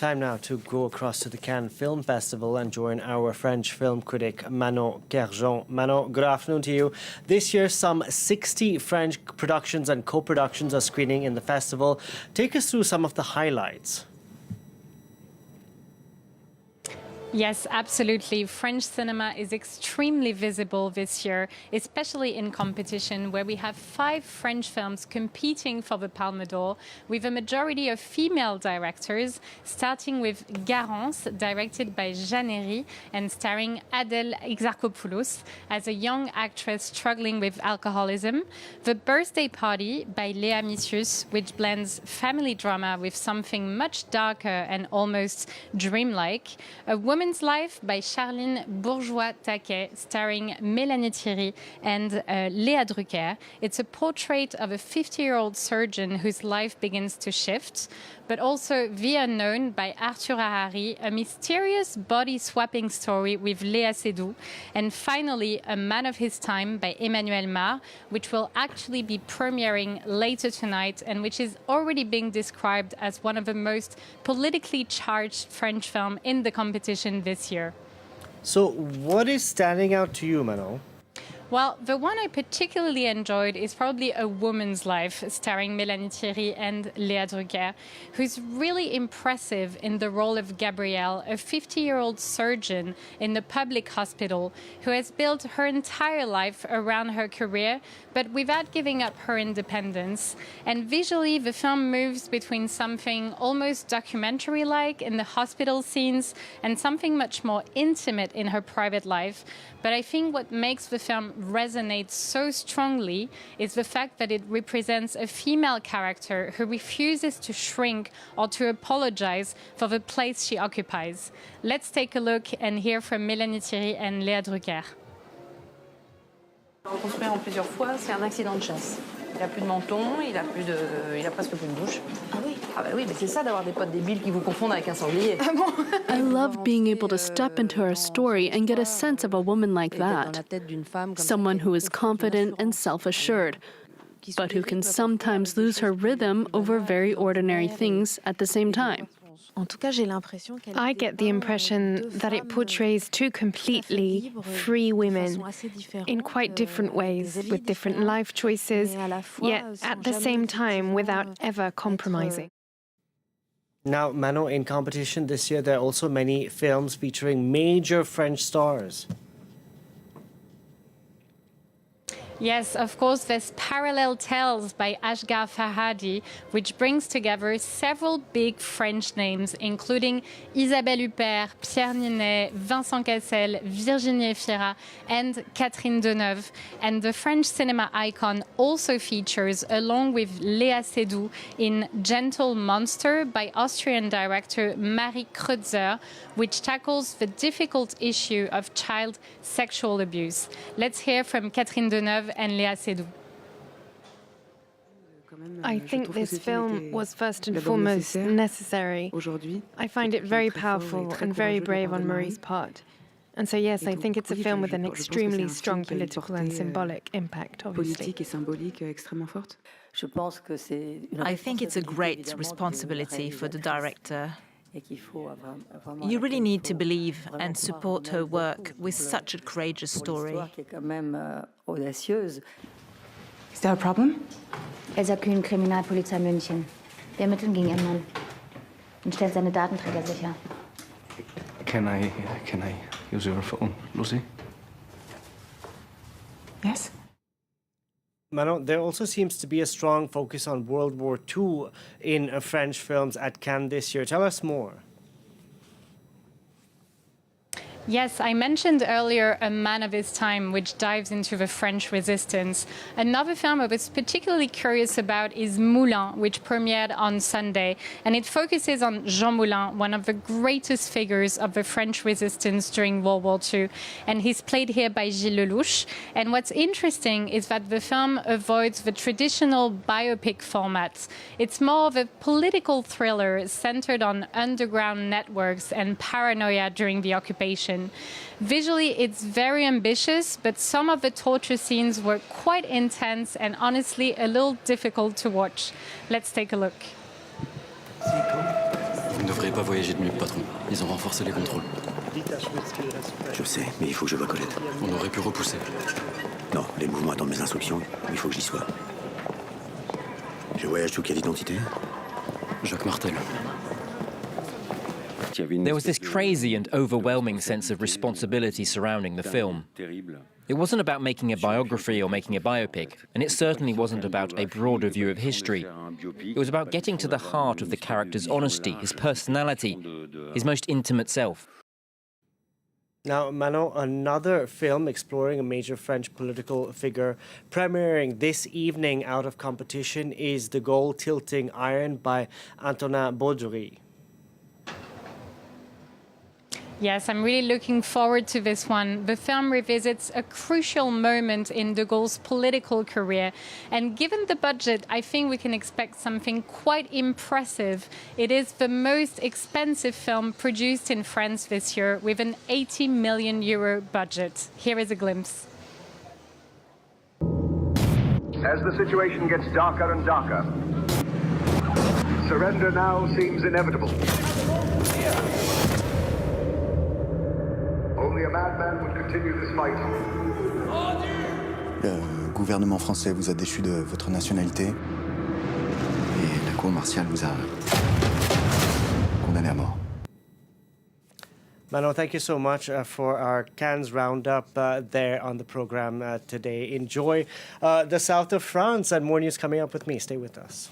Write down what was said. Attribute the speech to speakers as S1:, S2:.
S1: Time now to go across to the Cannes Film Festival and join our French film critic Manon Kerjean. Manon, good afternoon to you. This year, some 60 French productions and co-productions are screening in the festival. Take us through some of the highlights.
S2: Yes, absolutely. French cinema is extremely visible this year, especially in competition, where we have 5 French films competing for the Palme d'Or, with a majority of female directors, starting with Garance, directed by Jeannery and starring Adèle Exarchopoulos as a young actress struggling with alcoholism. The Birthday Party by Léa Missius, which blends family drama with something much darker and almost dreamlike. A Woman's Life by Charline Bourgeois-Taquet, starring Mélanie Thierry and Léa Drucker. It's a portrait of a 50-year-old surgeon whose life begins to shift. But also The Unknown by Arthur Harari, a mysterious body-swapping story with Léa Seydoux. And finally, A Man of His Time by Emmanuel Mar, which will actually be premiering later tonight and which is already being described as one of the most politically charged French films in the competition this year.
S1: So what is standing out to you, Manon?
S2: Well, the one I particularly enjoyed is probably A Woman's Life, starring Mélanie Thierry and Léa Drucker, who's really impressive in the role of Gabrielle, a 50-year-old surgeon in the public hospital who has built her entire life around her career, but without giving up her independence. And visually, the film moves between something almost documentary-like in the hospital scenes and something much more intimate in her private life. But I think what makes the film resonate so strongly is the fact that it represents a female character who refuses to shrink or to apologize for the place she occupies. Let's take a look and hear from Mélanie Thierry and Léa Drucker.
S3: Reconstruit en plusieurs fois, c'est un accident de chasse. Il a plus de menton, il a presque plus de bouche.
S4: Ah oui?
S3: Ah bah oui, mais c'est ça d'avoir des potes débiles qui vous confondent avec un sanglier.
S4: Ah bon?
S5: I love being able to step into her story and get a sense of a woman like that. Someone who is confident and self-assured, but who can sometimes lose her rhythm over very ordinary things at the same time.
S4: I get the impression that it portrays two completely free women in quite different ways, with different life choices, yet at the same time without ever compromising.
S1: Now, Manon, in competition this year, there are also many films featuring major French stars.
S2: Yes, of course, there's Parallel Tales by Ashghar Farhadi, which brings together several big French names, including Isabelle Huppert, Pierre Ninet, Vincent Cassel, Virginie Efira, and Catherine Deneuve. And the French cinema icon also features, along with Léa Seydoux, in Gentle Monster by Austrian director Marie Kreutzer, which tackles the difficult issue of child sexual abuse. Let's hear from Catherine Deneuve and Léa Seydoux.
S4: I think this film was first and foremost necessary. I find it very powerful and very brave on Marie's part. And so, yes, I think it's a film with an extremely strong political and symbolic impact, obviously.
S6: I think it's a great responsibility for the director. You really need to believe and support her work with such a courageous story.
S7: Is there a problem?
S8: Elsa-Kühn, Kriminalpolizei München. Wir ermitteln gegen ihren Mann und stellen seine Datenträger sicher.
S7: Can I use your phone, Lucy?
S4: Yes?
S1: Manon, there also seems to be a strong focus on World War II in French films at Cannes this year. Tell us more.
S2: Yes, I mentioned earlier A Man of His Time, which dives into the French resistance. Another film I was particularly curious about is Moulin, which premiered on Sunday. And it focuses on Jean Moulin, one of the greatest figures of the French resistance during World War II. And he's played here by Gilles Lelouch. And what's interesting is that the film avoids the traditional biopic format. It's more of a political thriller centered on underground networks and paranoia during the occupation. Visually, it's very ambitious, but some of the torture scenes were quite intense and honestly a little difficult to watch. Let's take a look.
S9: devriez pas voyager de nuit, patron. Ils ont renforcé les contrôles.
S10: Je sais, mais il faut que je voie Colette.
S9: On aurait pu repousser.
S10: Non, les mouvements attendent mes instructions. Il faut que j'y sois. Je voyage sous quelle identité?
S9: Jacques Martel.
S11: There was this crazy and overwhelming sense of responsibility surrounding the film. It wasn't about making a biography or making a biopic, and it certainly wasn't about a broader view of history. It was about getting to the heart of the character's honesty, his personality, his most intimate self.
S1: Now, Manon, another film exploring a major French political figure premiering this evening out of competition is The Gaulle Tilting Iron by Antonin Baudry.
S2: Yes, I'm really looking forward to this one. The film revisits a crucial moment in de Gaulle's political career. And given the budget, I think we can expect something quite impressive. It is the most expensive film produced in France this year with an 80 million euro budget. Here is a glimpse.
S12: As the situation gets darker and darker, surrender now seems inevitable. Only a madman would continue this fight.
S13: Le gouvernement français vous a déchu de votre nationalité et la cour martiale vous a condamné à mort.
S1: Manon, thank you so much for our Cannes roundup there on the program today. Enjoy the south of France and more news coming up with me. Stay with us.